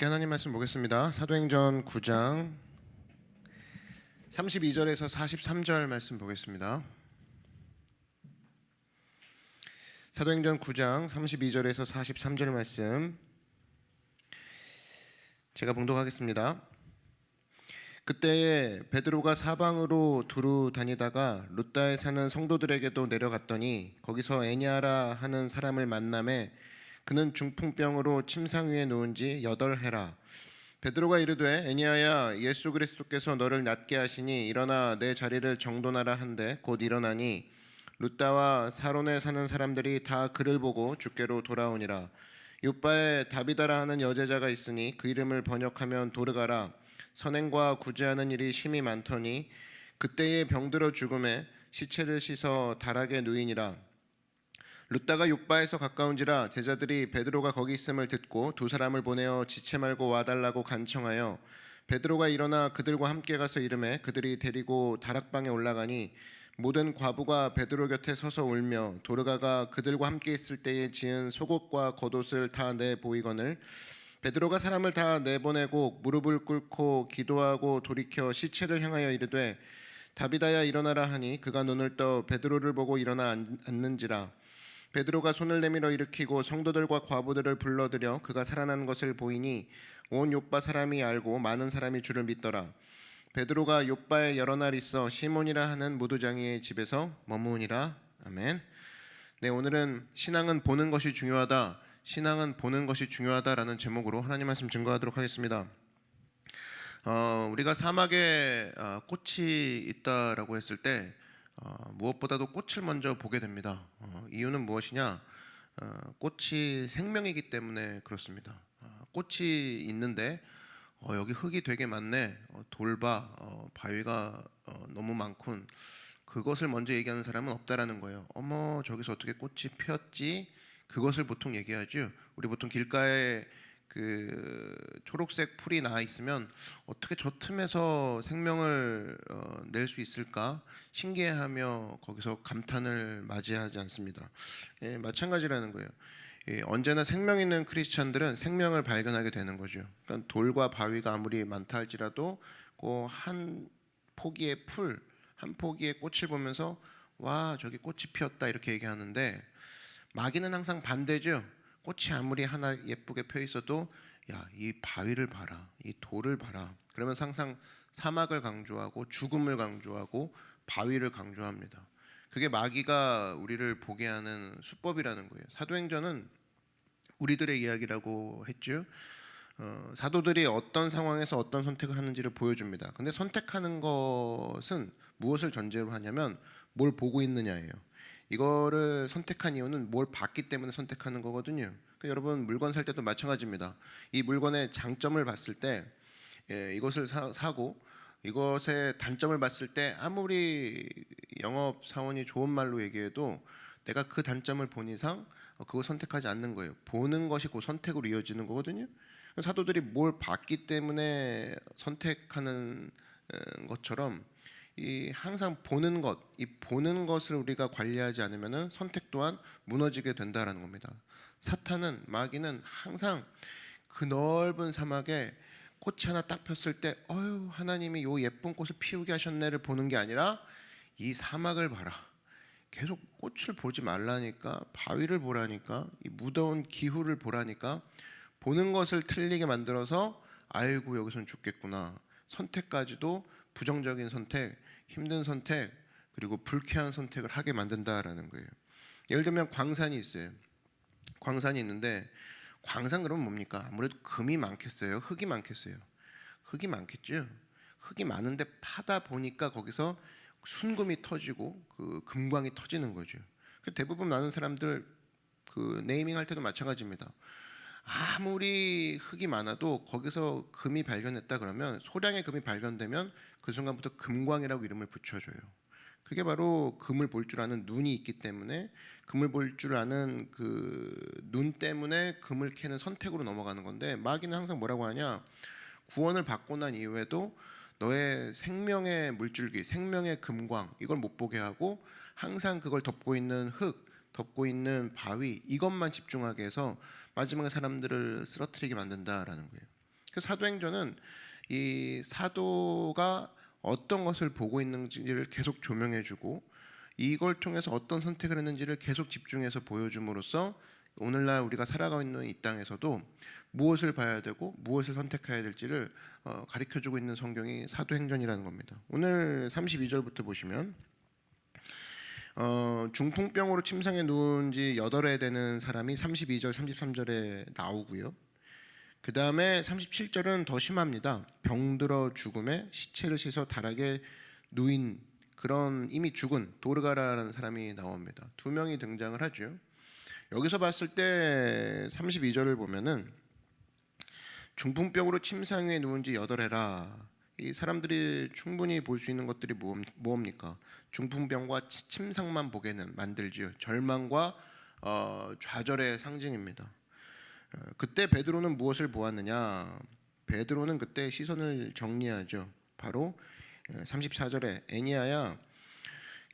함께 하나님 말씀 보겠습니다. 사도행전 9장 32절에서 43절 말씀 보겠습니다. 사도행전 9장 32절에서 43절 말씀 제가 봉독하겠습니다. 그때에 베드로가 사방으로 두루 다니다가 룻다에 사는 성도들에게도 내려갔더니 거기서 에냐라 하는 사람을 만나매 그는 중풍병으로 침상 위에 누운 지 8해라. 베드로가 이르되 에냐야, 예수 그리스도께서 너를 낫게 하시니 일어나 내 자리를 정돈하라 한데 곧 일어나니 룻다와 사론에 사는 사람들이 다 그를 보고 주께로 돌아오니라. 요바에 다비다라 하는 여제자가 있으니 그 이름을 번역하면 도르가라. 선행과 구제하는 일이 심히 많더니 그때에 병들어 죽음에 시체를 씻어 다락에 누이니라. 룻다가 욥바에서 가까운지라 제자들이 베드로가 거기 있음을 듣고 두 사람을 보내어 지체 말고 와달라고 간청하여 베드로가 일어나 그들과 함께 가서 이르매 그들이 데리고 다락방에 올라가니 모든 과부가 베드로 곁에 서서 울며 도르가가 그들과 함께 있을 때에 지은 속옷과 겉옷을 다 내보이거늘 베드로가 사람을 다 내보내고 무릎을 꿇고 기도하고 돌이켜 시체를 향하여 이르되 다비다야 일어나라 하니 그가 눈을 떠 베드로를 보고 일어나 앉는지라. 베드로가 손을 내밀어 일으키고 성도들과 과부들을 불러들여 그가 살아난 것을 보이니 온 욥바 사람이 알고 많은 사람이 주를 믿더라. 베드로가 욥바에 여러 날 있어 시몬이라 하는 무두장이의 집에서 머무니라. 아멘. 네, 오늘은 신앙은 보는 것이 중요하다. 신앙은 보는 것이 중요하다라는 제목으로 하나님 말씀 증거하도록 하겠습니다. 우리가 사막에 꽃이 있다라고 했을 때 무엇보다도 꽃을 먼저 보게 됩니다. 이유는 무엇이냐? 꽃이 생명이기 때문에 그렇습니다. 꽃이 있는데 여기 흙이 되게 많네, 돌봐, 바위가 너무 많군, 그것을 먼저 얘기하는 사람은 없다라는 거예요. 어머, 저기서 어떻게 꽃이 피었지? 그것을 보통 얘기하죠. 우리 보통 길가에 그 초록색 풀이 나 있으면 어떻게 저 틈에서 생명을 낼 수 있을까 신기해하며 거기서 감탄을 맞이하지 않습니다. 예, 마찬가지라는 거예요. 예, 언제나 생명 있는 크리스찬들은 생명을 발견하게 되는 거죠. 그러니까 돌과 바위가 아무리 많다 할지라도 그 한 포기의 풀, 한 포기의 꽃을 보면서 와, 저기 꽃이 피었다 이렇게 얘기하는데, 마귀는 항상 반대죠. 꽃이 아무리 하나 예쁘게 펴 있어도 야, 이 바위를 봐라, 이 돌을 봐라. 그러면서 항상 사막을 강조하고 죽음을 강조하고 바위를 강조합니다. 그게 마귀가 우리를 보게 하는 수법이라는 거예요. 사도행전은 우리들의 이야기라고 했죠. 사도들이 어떤 상황에서 어떤 선택을 하는지를 보여줍니다. 근데 선택하는 것은 무엇을 전제로 하냐면 뭘 보고 있느냐예요. 이거를 선택한 이유는 뭘 봤기 때문에 선택하는 거거든요. 그러니까 여러분, 물건 살 때도 마찬가지입니다. 이 물건의 장점을 봤을 때, 이것을 사고 이것의 단점을 봤을 때 아무리 영업 사원이 좋은 말로 얘기해도 내가 그 단점을 본 이상 그거 선택하지 않는 거예요. 보는 것이 그 선택으로 이어지는 거거든요. 사도들이 뭘 봤기 때문에 선택하는 것처럼 이 항상 보는 것, 이 보는 것을 우리가 관리하지 않으면 선택 또한 무너지게 된다라는 겁니다. 사탄은, 마귀는 항상 그 넓은 사막에 꽃이 하나 딱 폈을 때 하나님이 요 예쁜 꽃을 피우게 하셨네를 보는 게 아니라 이 사막을 봐라, 계속 꽃을 보지 말라니까, 바위를 보라니까, 이 무더운 기후를 보라니까, 보는 것을 틀리게 만들어서 아이고 여기선 죽겠구나, 선택까지도 부정적인 선택, 힘든 선택, 그리고 불쾌한 선택을 하게 만든다라는 거예요. 예를 들면 광산이 있어요. 광산이 있는데 광산 그러면 뭡니까? 아무래도 금이 많겠어요? 흙이 많겠어요? 흙이 많겠죠. 흙이 많은데 파다 보니까 거기서 순금이 터지고 그 금광이 터지는 거죠. 대부분 많은 사람들 그 네이밍할 때도 마찬가지입니다. 아무리 흙이 많아도 거기서 금이 발견했다 그러면, 소량의 금이 발견되면 그 순간부터 금광이라고 이름을 붙여줘요. 그게 바로 금을 볼 줄 아는 눈이 있기 때문에, 금을 볼 줄 아는 그 눈 때문에 금을 캐는 선택으로 넘어가는 건데, 마귀는 항상 뭐라고 하냐, 구원을 받고 난 이후에도 너의 생명의 물줄기, 생명의 금광, 이걸 못 보게 하고 항상 그걸 덮고 있는 흙, 덮고 있는 바위, 이것만 집중하게 해서 마지막에 사람들을 쓰러뜨리게 만든다라는 거예요. 그 사도행전은 이 사도가 어떤 것을 보고 있는지를 계속 조명해주고 이걸 통해서 어떤 선택을 했는지를 계속 집중해서 보여줌으로써 오늘날 우리가 살아가고 있는 이 땅에서도 무엇을 봐야 되고 무엇을 선택해야 될지를 가르쳐주고 있는 성경이 사도행전이라는 겁니다. 오늘 32절부터 보시면 중풍병으로 침상에 누운 지 8회 되는 사람이 32절 33절에 나오고요. 그 다음에 37절은 더 심합니다. 병들어 죽음에 시체를 씻어 다락에 누인 그런 이미 죽은 도르가라라는 사람이 나옵니다. 두 명이 등장을 하죠. 여기서 봤을 때 32절을 보면은 중풍병으로 침상 위에 누운 지 8해라. 이 사람들이 충분히 볼 수 있는 것들이 뭡니까? 중풍병과 침상만 보게 만들지요. 절망과 좌절의 상징입니다. 그때 베드로는 무엇을 보았느냐? 베드로는 그때 시선을 정리하죠. 바로 34절에 애니야야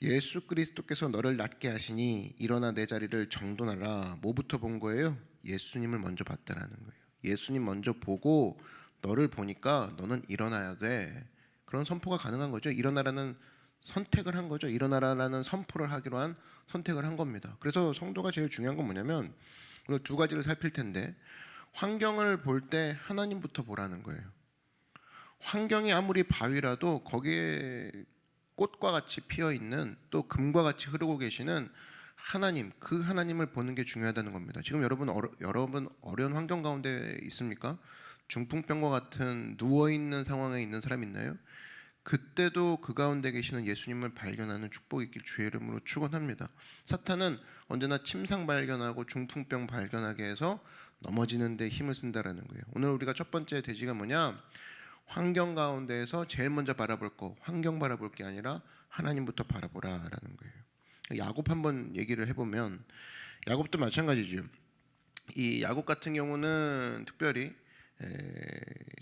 예수 그리스도께서 너를 낫게 하시니 일어나 내 자리를 정돈하라. 뭐부터 본 거예요? 예수님을 먼저 봤다라는 거예요. 예수님 먼저 보고 너를 보니까 너는 일어나야 돼. 그런 선포가 가능한 거죠. 일어나라는 선택을 한 거죠. 일어나라는 선포를 하기로 한 선택을 한 겁니다. 그래서 성도가 제일 중요한 건 뭐냐면 오늘 두 가지를 살필 텐데 환경을 볼 때 하나님부터 보라는 거예요. 환경이 아무리 바위라도 거기에 꽃과 같이 피어 있는 또 금과 같이 흐르고 계시는 하나님, 그 하나님을 보는 게 중요하다는 겁니다. 지금 여러분 어려운 환경 가운데 있습니까? 중풍병과 같은 누워 있는 상황에 있는 사람 있나요? 그때도 그 가운데 계시는 예수님을 발견하는 축복 있길 주의 이름으로 축원합니다. 사탄은 언제나 침상 발견하고 중풍병 발견하게 해서 넘어지는 데 힘을 쓴다라는 거예요. 오늘 우리가 첫 번째 대지가 뭐냐? 환경 가운데에서 제일 먼저 바라볼 거, 환경 바라볼 게 아니라 하나님부터 바라보라라는 거예요. 야곱 한번 얘기를 해보면 야곱도 마찬가지죠. 이 야곱 같은 경우는 특별히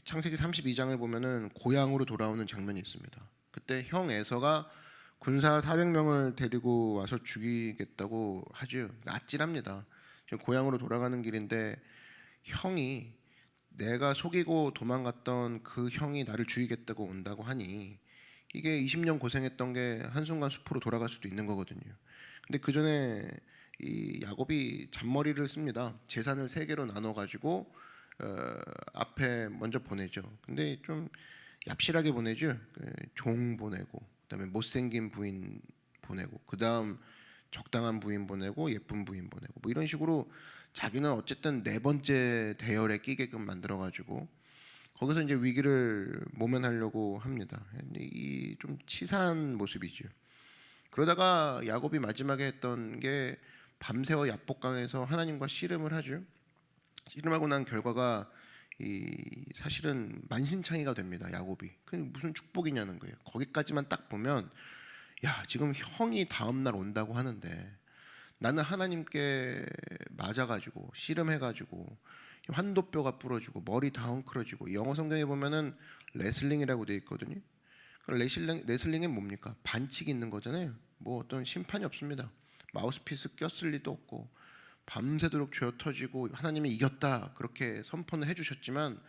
창세기 32장을 보면은 고향으로 돌아오는 장면이 있습니다. 그때 형 에서가 군사 400명을 데리고 와서 죽이겠다고 하죠. 아찔합니다. 지금 고향으로 돌아가는 길인데 형이 내가 속이고 도망갔던 그 형이 나를 죽이겠다고 온다고 하니 이게 20년 고생했던 게 한순간 숲으로 돌아갈 수도 있는 거거든요. 근데 그 전에 이 야곱이 잔머리를 씁니다. 재산을 3개로 나눠 가지고 앞에 먼저 보내죠. 근데 좀 얍실하게 보내죠. 종 보내고 그다음에 못생긴 부인 보내고 그다음 적당한 부인 보내고 예쁜 부인 보내고 뭐 이런 식으로 자기는 어쨌든 4번째 대열에 끼게끔 만들어 가지고 거기서 이제 위기를 모면하려고 합니다. 이 좀 치사한 모습이죠. 그러다가 야곱이 마지막에 했던 게 밤새워 야복강에서 하나님과 씨름을 하죠. 씨름하고 난 결과가 이 사실은 만신창이가 됩니다. 야곱이. 그 무슨 축복이냐는 거예요. 거기까지만 딱 보면 야 지금 형이 다음 날 온다고 하는데 나는 하나님께 맞아가지고 씨름해가지고 환도뼈가 부러지고 머리 다 헝클어지고 영어 성경에 보면은 레슬링이라고 되어 있거든요. 레슬링은 뭡니까? 반칙이 있는 거잖아요. 뭐 어떤 심판이 없습니다. 마우스피스 꼈을 리도 없고 밤새도록 죄어 터지고 하나님이 이겼다 그렇게 선포는 해주셨지만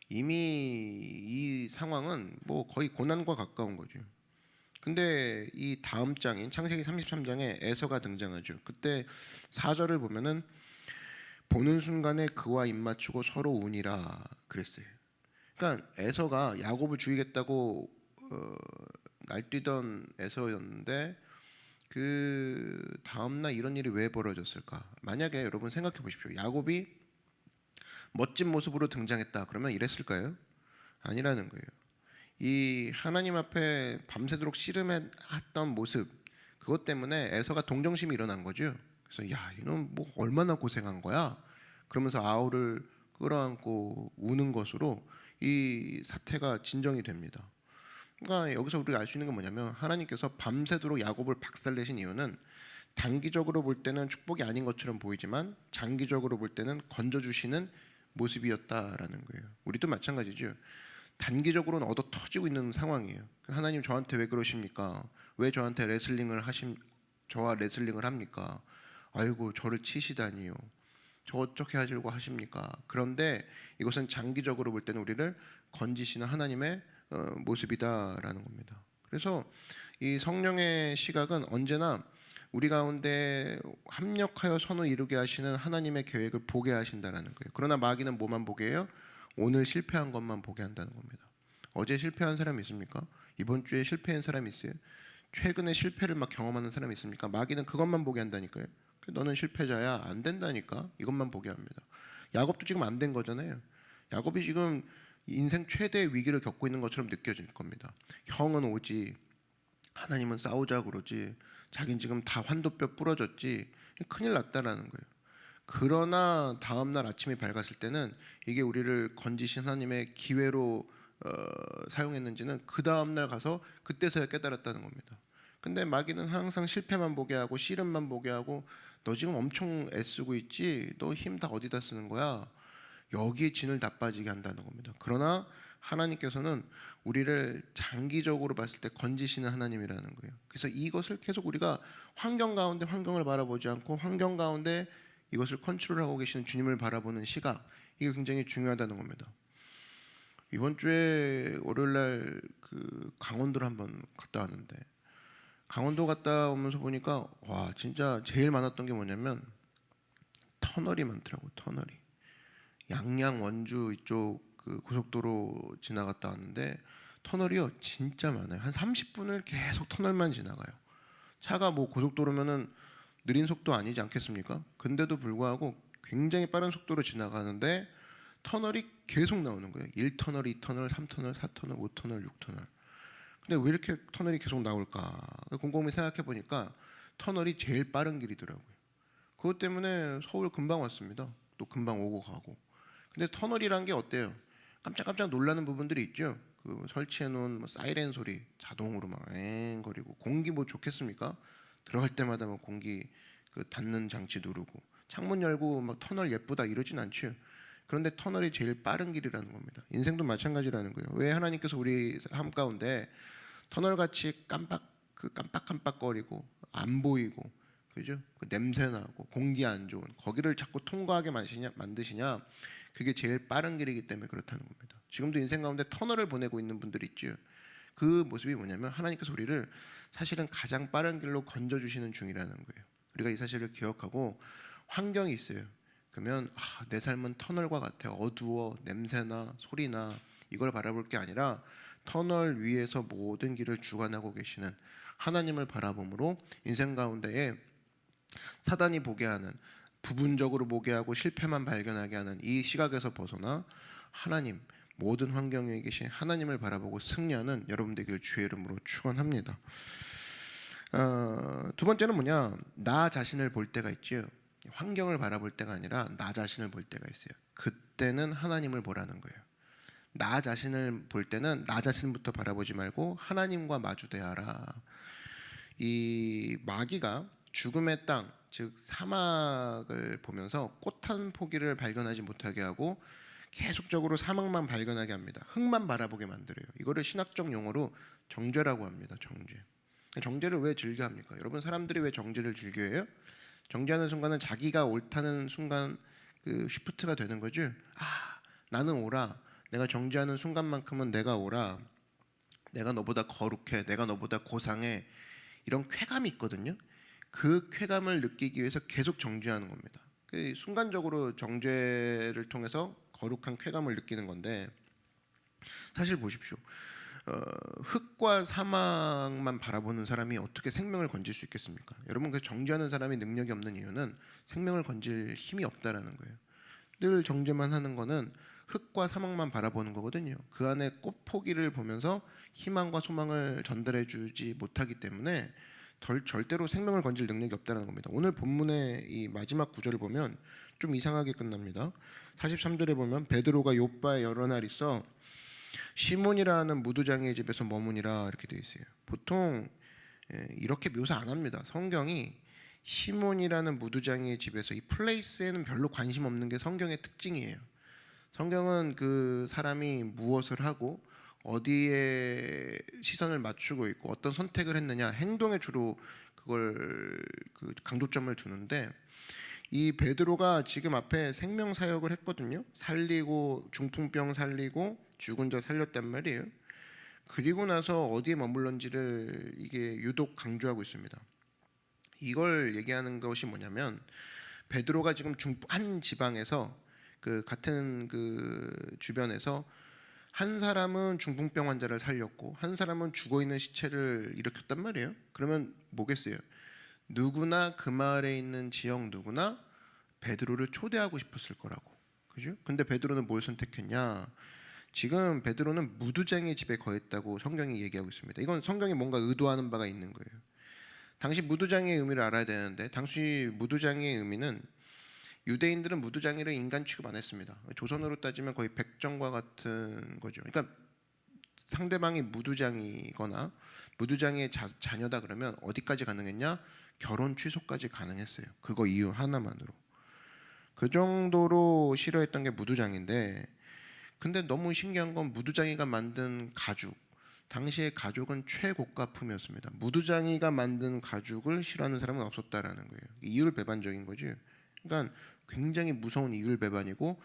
이미 이 상황은 뭐 거의 고난과 가까운 거죠. 근데 이 다음 장인 창세기 33장에 에서가 등장하죠. 그때 4절을 보면은 보는 순간에 그와 입맞추고 서로 운이라 그랬어요. 그러니까 에서가 야곱을 죽이겠다고 날뛰던 에서였는데 그 다음날 이런 일이 왜 벌어졌을까? 만약에 여러분 생각해 보십시오. 야곱이 멋진 모습으로 등장했다 그러면 이랬을까요? 아니라는 거예요. 이 하나님 앞에 밤새도록 씨름했던 모습 그것 때문에 에서가 동정심이 일어난 거죠. 그래서 야 이놈 뭐 얼마나 고생한 거야? 그러면서 아우를 끌어안고 우는 것으로 이 사태가 진정이 됩니다. 그러니까 여기서 우리가 알 수 있는 건 뭐냐면 하나님께서 밤새도록 야곱을 박살내신 이유는 단기적으로 볼 때는 축복이 아닌 것처럼 보이지만 장기적으로 볼 때는 건져주시는 모습이었다라는 거예요. 우리도 마찬가지죠. 단기적으로는 얻어 터지고 있는 상황이에요. 하나님 저한테 왜 그러십니까? 왜 저한테 저와 레슬링을 합니까? 아이고 저를 치시다니요. 저 어떻게 하시려고 하십니까? 그런데 이것은 장기적으로 볼 때는 우리를 건지시는 하나님의 모습이다라는 겁니다. 그래서 이 성령의 시각은 언제나 우리 가운데 합력하여 선을 이루게 하시는 하나님의 계획을 보게 하신다라는 거예요. 그러나 마귀는 뭐만 보게 해요? 오늘 실패한 것만 보게 한다는 겁니다. 어제 실패한 사람이 있습니까? 이번 주에 실패한 사람이 있어요? 최근에 실패를 막 경험하는 사람이 있습니까? 마귀는 그것만 보게 한다니까요. 너는 실패자야, 안 된다니까. 이것만 보게 합니다. 야곱도 지금 안 된 거잖아요. 야곱이 지금 인생 최대의 위기를 겪고 있는 것처럼 느껴질 겁니다. 형은 오지, 하나님은 싸우자 그러지, 자긴 지금 다 환도뼈 부러졌지, 큰일 났다라는 거예요. 그러나 다음날 아침이 밝았을 때는 이게 우리를 건지신 하나님의 기회로 사용했는지는 그 다음날 가서 그때서야 깨달았다는 겁니다. 근데 마귀는 항상 실패만 보게 하고 씨름만 보게 하고, 너 지금 엄청 애쓰고 있지, 너 힘 다 어디다 쓰는 거야, 여기에 진을 다 빠지게 한다는 겁니다. 그러나 하나님께서는 우리를 장기적으로 봤을 때 건지시는 하나님이라는 거예요. 그래서 이것을 계속 우리가 환경 가운데 환경을 바라보지 않고 환경 가운데 이것을 컨트롤하고 계시는 주님을 바라보는 시각, 이게 굉장히 중요하다는 겁니다. 이번 주에 월요일날 그 강원도를 한번 갔다 왔는데, 강원도 갔다 오면서 보니까 와, 진짜 제일 많았던 게 뭐냐면 터널이 많더라고요. 터널이. 양양 원주 이쪽 그 고속도로 지나갔다 왔는데 터널이요 진짜 많아요. 한 30분을 계속 터널만 지나가요. 차가 뭐 고속도로면은 느린 속도 아니지 않겠습니까? 근데도 불구하고 굉장히 빠른 속도로 지나가는데 터널이 계속 나오는 거예요. 1터널, 2터널, 3터널, 4터널, 5터널, 6터널. 근데 왜 이렇게 터널이 계속 나올까? 곰곰이 생각해 보니까 터널이 제일 빠른 길이더라고요. 그것 때문에 서울 금방 왔습니다. 또 금방 오고 가고. 근데 터널이란 게 어때요? 깜짝깜짝 놀라는 부분들이 있죠. 그 설치해 놓은 뭐 사이렌 소리, 자동으로 막 앵거리고, 공기 뭐 좋겠습니까? 들어갈 때마다 막 공기 그 닫는 장치 누르고, 창문 열고 막 터널 예쁘다 이러진 않죠. 그런데 터널이 제일 빠른 길이라는 겁니다. 인생도 마찬가지라는 거예요. 왜 하나님께서 우리 삶 가운데 터널같이 깜빡깜빡거리고 안 보이고, 그죠? 그 냄새 나고 공기 안 좋은 거기를 자꾸 통과하게 만드시냐? 그게 제일 빠른 길이기 때문에 그렇다는 겁니다. 지금도 인생 가운데 터널을 보내고 있는 분들이 있죠. 그 모습이 뭐냐면 하나님께서 우리를 사실은 가장 빠른 길로 건져주시는 중이라는 거예요. 우리가 이 사실을 기억하고, 환경이 있어요. 그러면 내 삶은 터널과 같아, 어두워, 냄새나 소리나, 이걸 바라볼 게 아니라 터널 위에서 모든 길을 주관하고 계시는 하나님을 바라봄으로 인생 가운데에 사단이 보게 하는, 부분적으로 보게 하고 실패만 발견하게 하는 이 시각에서 벗어나 하나님, 모든 환경 위에 계신 하나님을 바라보고 승리하는 여러분 되길 주의 이름으로 축원합니다. 두 번째는 뭐냐? 나 자신을 볼 때가 있죠. 환경을 바라볼 때가 아니라 나 자신을 볼 때가 있어요. 그때는 하나님을 보라는 거예요. 나 자신을 볼 때는 나 자신부터 바라보지 말고 하나님과 마주대하라. 이 마귀가 죽음의 땅, 즉 사막을 보면서 꽃 한 포기를 발견하지 못하게 하고 계속적으로 사막만 발견하게 합니다. 흙만 바라보게 만들어요. 이거를 신학적 용어로 정죄라고 합니다. 정죄. 정죄를 왜 즐겨합니까? 여러분, 사람들이 왜 정죄를 즐겨해요? 정죄하는 순간은 자기가 옳다는 순간 그 쉬프트가 되는 거죠. 나는 옳아. 내가 정죄하는 순간만큼은 내가 옳아. 내가 너보다 거룩해. 내가 너보다 고상해. 이런 쾌감이 있거든요. 그 쾌감을 느끼기 위해서 계속 정죄하는 겁니다. 순간적으로 정죄를 통해서 거룩한 쾌감을 느끼는 건데, 사실 보십시오. 흙과 사막만 바라보는 사람이 어떻게 생명을 건질 수 있겠습니까? 여러분, 그 정죄하는 사람이 능력이 없는 이유는 생명을 건질 힘이 없다라는 거예요. 늘 정죄만 하는 거는 흙과 사막만 바라보는 거거든요. 그 안에 꽃포기를 보면서 희망과 소망을 전달해 주지 못하기 때문에 절대로 생명을 건질 능력이 없다는 겁니다. 오늘 본문의 이 마지막 구절을 보면 좀 이상하게 끝납니다. 43절에 보면 베드로가 요빠에 여러 날 있어 시몬이라는 무두장의 집에서 머무니라 이렇게 되어 있어요. 보통 이렇게 묘사 안 합니다. 성경이 시몬이라는 무두장의 집에서, 이 플레이스에는 별로 관심 없는 게 성경의 특징이에요. 성경은 그 사람이 무엇을 하고 어디에 시선을 맞추고 있고 어떤 선택을 했느냐, 행동에 주로 그걸 그 강조점을 두는데, 이 베드로가 지금 앞에 생명 사역을 했거든요. 살리고 중풍병 살리고 죽은 자 살렸단 말이에요. 그리고 나서 어디에 머물렀는지를 이게 유독 강조하고 있습니다. 이걸 얘기하는 것이 뭐냐면 베드로가 지금 한 지방에서 그 같은 그 주변에서 한 사람은 중풍병 환자를 살렸고 한 사람은 죽어 있는 시체를 일으켰단 말이에요. 그러면 뭐겠어요? 누구나 그 마을에 있는 지역 누구나 베드로를 초대하고 싶었을 거라고. 그죠? 근데 베드로는 뭘 선택했냐? 지금 베드로는 무두장의 집에 거했다고 성경이 얘기하고 있습니다. 이건 성경이 뭔가 의도하는 바가 있는 거예요. 당시 무두장의 의미를 알아야 되는데 당시 무두장의 의미는 유대인들은 무두장이를 인간 취급 안 했습니다. 조선으로 따지면 거의 백정과 같은 거죠. 그러니까 상대방이 무두장이거나 무두장의 자녀다 그러면 어디까지 가능했냐? 결혼 취소까지 가능했어요. 그거 이유 하나만으로. 그 정도로 싫어했던 게 무두장인데, 근데 너무 신기한 건 무두장이가 만든 가죽, 당시의 가죽은 최고가품이었습니다. 무두장이가 만든 가죽을 싫어하는 사람은 없었다라는 거예요. 이율배반적인 거지. 그러니까 굉장히 무서운 이율배반이고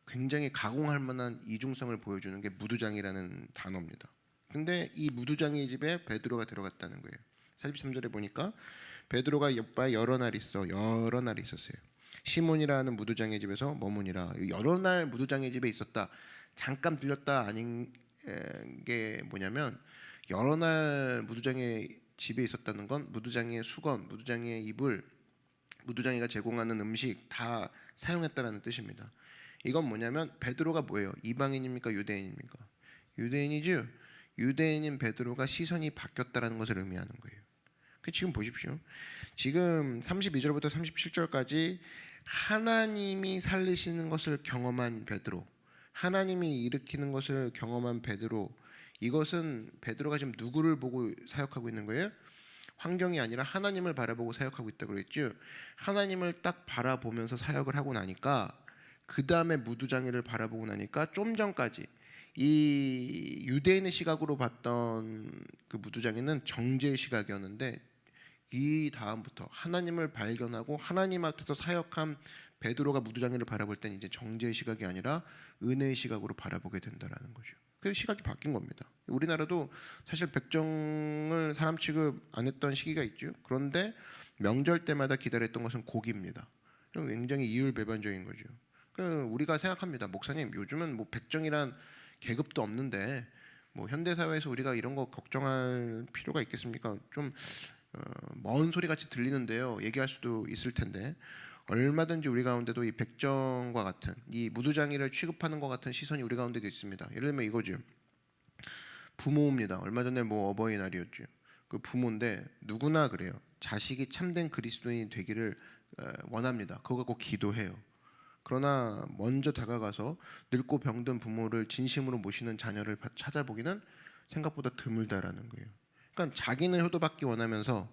굉장히 가공할 만한 이중성을 보여주는 게 무두장이라는 단어입니다. 근데 이 무두장이 집에 베드로가 들어갔다는 거예요. 43절에 보니까 베드로가 옆바에 여러 날 있었어요. 시몬이라는 무두장의 집에서 머무니라. 여러 날 무두장의 집에 있었다. 잠깐 들렸다 아닌 게 뭐냐면 여러 날 무두장의 집에 있었다는 건 무두장의 수건, 무두장의 이불, 무두장이가 제공하는 음식 다 사용했다라는 뜻입니다. 이건 뭐냐면 베드로가 뭐예요? 이방인입니까? 유대인입니까? 유대인이죠. 유대인인 베드로가 시선이 바뀌었다라는 것을 의미하는 거예요. 지금 보십시오. 지금 32절부터 37절까지 하나님이 살리시는 것을 경험한 베드로, 하나님이 일으키는 것을 경험한 베드로, 이것은 베드로가 지금 누구를 보고 사역하고 있는 거예요? 환경이 아니라 하나님을 바라보고 사역하고 있다고 그랬죠. 하나님을 딱 바라보면서 사역을 하고 나니까 그 다음에 무두장이를 바라보고 나니까 좀 전까지 이 유대인의 시각으로 봤던 그 무두장이는 정죄의 시각이었는데 이 다음부터 하나님을 발견하고 하나님 앞에서 사역한 베드로가 무두장이를 바라볼 땐 이제 정죄의 시각이 아니라 은혜의 시각으로 바라보게 된다라는 거죠. 그 시각이 바뀐 겁니다. 우리나라도 사실 백정을 사람 취급 안 했던 시기가 있죠. 그런데 명절 때마다 기다렸던 것은 고기입니다. 굉장히 이율배반적인 거죠. 우리가 생각합니다. 목사님, 요즘은 뭐 백정이란 계급도 없는데 뭐 현대 사회에서 우리가 이런 거 걱정할 필요가 있겠습니까? 좀 먼 소리 같이 들리는데요. 얘기할 수도 있을 텐데 얼마든지 우리 가운데도 이 백정과 같은 이 무두장이를 취급하는 것 같은 시선이 우리 가운데도 있습니다. 예를 들면 이거죠. 부모입니다. 얼마 전에 뭐 어버이날이었죠. 그 부모인데 누구나 그래요. 자식이 참된 그리스도인이 되기를 원합니다. 그거 갖고 기도해요. 그러나 먼저 다가가서 늙고 병든 부모를 진심으로 모시는 자녀를 찾아보기는 생각보다 드물다라는 거예요. 그러니까 자기는 효도받기 원하면서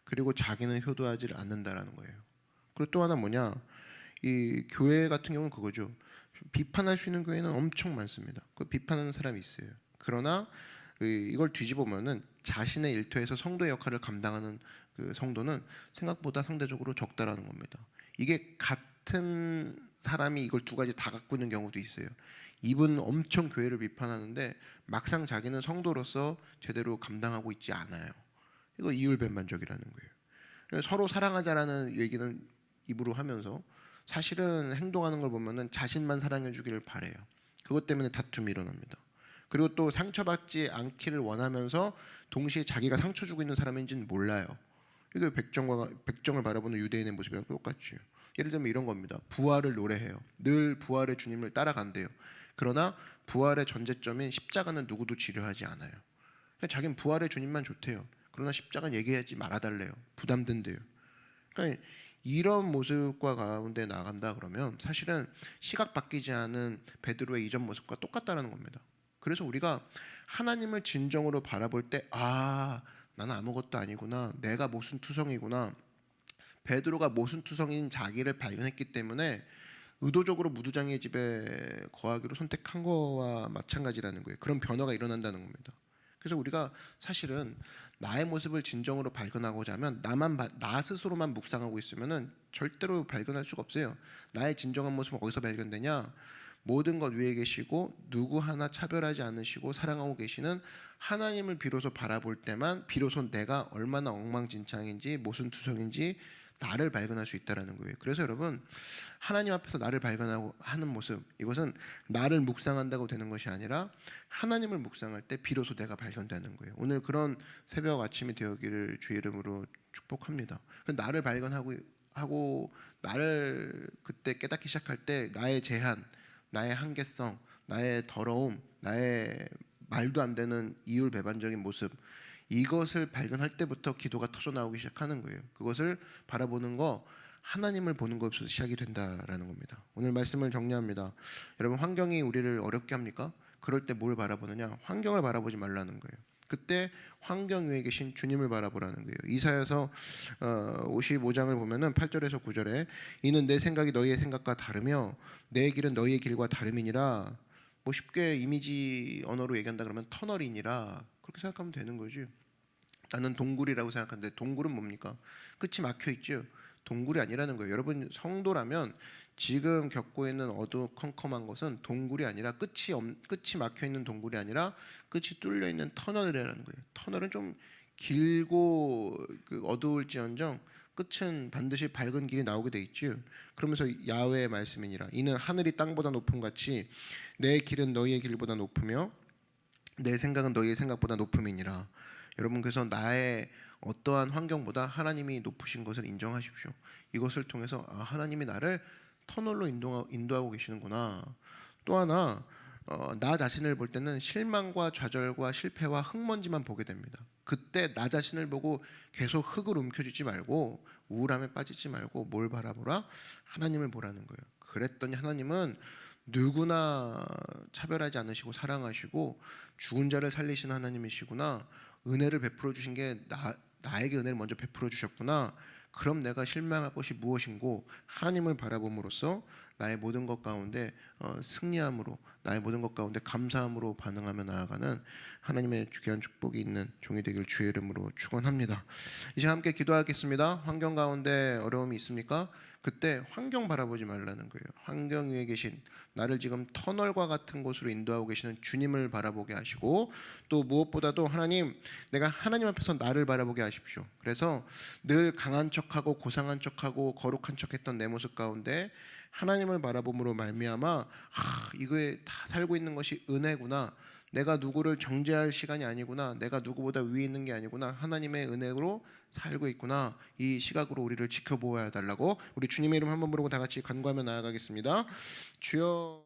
그리고 자기는 효도하지 않는다라는 거예요. 그리고 또 하나 뭐냐, 이 교회 같은 경우는 그거죠. 비판할 수 있는 교회는 엄청 많습니다. 그 비판하는 사람이 있어요. 그러나 이걸 뒤집어보면은 자신의 일터에서 성도의 역할을 감당하는 그 성도는 생각보다 상대적으로 적다라는 겁니다. 이게 같은 사람이 이걸 두 가지 다 갖고 있는 경우도 있어요. 이분 엄청 교회를 비판하는데 막상 자기는 성도로서 제대로 감당하고 있지 않아요. 이거 이율배반적이라는 거예요. 서로 사랑하자라는 얘기는 입으로 하면서 사실은 행동하는 걸 보면은 자신만 사랑해 주기를 바래요. 그것 때문에 다툼이 일어납니다. 그리고 또 상처받지 않기를 원하면서 동시에 자기가 상처 주고 있는 사람인지는 몰라요. 이게 백정을 바라보는 유대인의 모습이랑 똑같죠. 예를 들면 이런 겁니다. 부활을 노래해요. 늘 부활의 주님을 따라간대요. 그러나 부활의 전제점인 십자가는 누구도 지려하지 않아요. 자기는 부활의 주님만 좋대요. 그러나 십자가는 얘기하지 말아달래요. 부담된대요. 그러니까 이런 모습과 가운데 나간다 그러면 사실은 시각 바뀌지 않은 베드로의 이전 모습과 똑같다는 겁니다. 그래서 우리가 하나님을 진정으로 바라볼 때 나는 아무것도 아니구나. 내가 모순투성이구나. 베드로가 모순투성인 자기를 발견했기 때문에 의도적으로 무두장의 집에 거하기로 선택한 거와 마찬가지라는 거예요. 그런 변화가 일어난다는 겁니다. 그래서 우리가 사실은 나의 모습을 진정으로 발견하고자 하면 나 스스로만 묵상하고 있으면은 절대로 발견할 수가 없어요. 나의 진정한 모습은 어디서 발견되냐? 모든 것 위에 계시고 누구 하나 차별하지 않으시고 사랑하고 계시는 하나님을 비로소 바라볼 때만 비로소 내가 얼마나 엉망진창인지 모순투성인지 나를 발견할 수 있다는 거예요. 그래서 여러분, 하나님 앞에서 나를 발견하고 하는 모습, 이것은 나를 묵상한다고 되는 것이 아니라 하나님을 묵상할 때 비로소 내가 발견되는 거예요. 오늘 그런 새벽 아침이 되었기를 주의 이름으로 축복합니다. 나를 발견하고 나를 그때 깨닫기 시작할 때 나의 제한, 나의 한계성, 나의 더러움, 나의 말도 안 되는 이율배반적인 모습, 이것을 발견할 때부터 기도가 터져 나오기 시작하는 거예요. 그것을 바라보는 거, 하나님을 보는 것부터 시작이 된다라는 겁니다. 오늘 말씀을 정리합니다. 여러분, 환경이 우리를 어렵게 합니까? 그럴 때 뭘 바라보느냐? 환경을 바라보지 말라는 거예요. 그때 환경 위에 계신 주님을 바라보라는 거예요. 이사야서 55장을 보면은 8절에서 9절에 이는 내 생각이 너희의 생각과 다르며 내 길은 너희의 길과 다름이니라. 뭐 쉽게 이미지 언어로 얘기한다 그러면 터널이니라, 그렇게 생각하면 되는 거지. 나는 동굴이라고 생각하는데 동굴은 뭡니까? 끝이 막혀 있죠. 동굴이 아니라는 거예요. 여러분, 성도라면 지금 겪고 있는 어두컴컴한 것은 동굴이 아니라 끝이 막혀 있는 동굴이 아니라 끝이 뚫려 있는 터널이라는 거예요. 터널은 좀 길고 어두울지언정 끝은 반드시 밝은 길이 나오게 돼 있죠. 그러면서 야훼의 말씀이니라. 이는 하늘이 땅보다 높음 같이 내 길은 너희의 길보다 높으며 내 생각은 너희의 생각보다 높음이니라. 여러분, 그래서 나의 어떠한 환경보다 하나님이 높으신 것을 인정하십시오. 이것을 통해서 하나님이 나를 터널로 인도하고 계시는구나. 또 하나, 나 자신을 볼 때는 실망과 좌절과 실패와 흙먼지만 보게 됩니다. 그때 나 자신을 보고 계속 흙을 움켜쥐지 말고 우울함에 빠지지 말고 뭘 바라보라? 하나님을 보라는 거예요. 그랬더니 하나님은 누구나 차별하지 않으시고 사랑하시고 죽은 자를 살리시는 하나님이시구나. 은혜를 베풀어 주신 게 나에게 은혜를 먼저 베풀어 주셨구나. 그럼 내가 실망할 것이 무엇인고 하나님을 바라봄으로써 나의 모든 것 가운데 승리함으로, 나의 모든 것 가운데 감사함으로 반응하며 나아가는 하나님의 귀한 축복이 있는 종이 되길 주의 이름으로 축원합니다. 이제 함께 기도하겠습니다. 환경 가운데 어려움이 있습니까? 그때 환경 바라보지 말라는 거예요. 환경 위에 계신 나를 지금 터널과 같은 곳으로 인도하고 계시는 주님을 바라보게 하시고, 또 무엇보다도 하나님, 내가 하나님 앞에서 나를 바라보게 하십시오. 그래서 늘 강한 척하고 고상한 척하고 거룩한 척했던 내 모습 가운데 하나님을 바라봄으로 말미암아 이거에 다 살고 있는 것이 은혜구나. 내가 누구를 정죄할 시간이 아니구나. 내가 누구보다 위에 있는 게 아니구나. 하나님의 은혜로 살고 있구나. 이 시각으로 우리를 지켜보아야 달라고 우리 주님의 이름 한번 부르고 다 같이 간구하며 나아가겠습니다. 주여.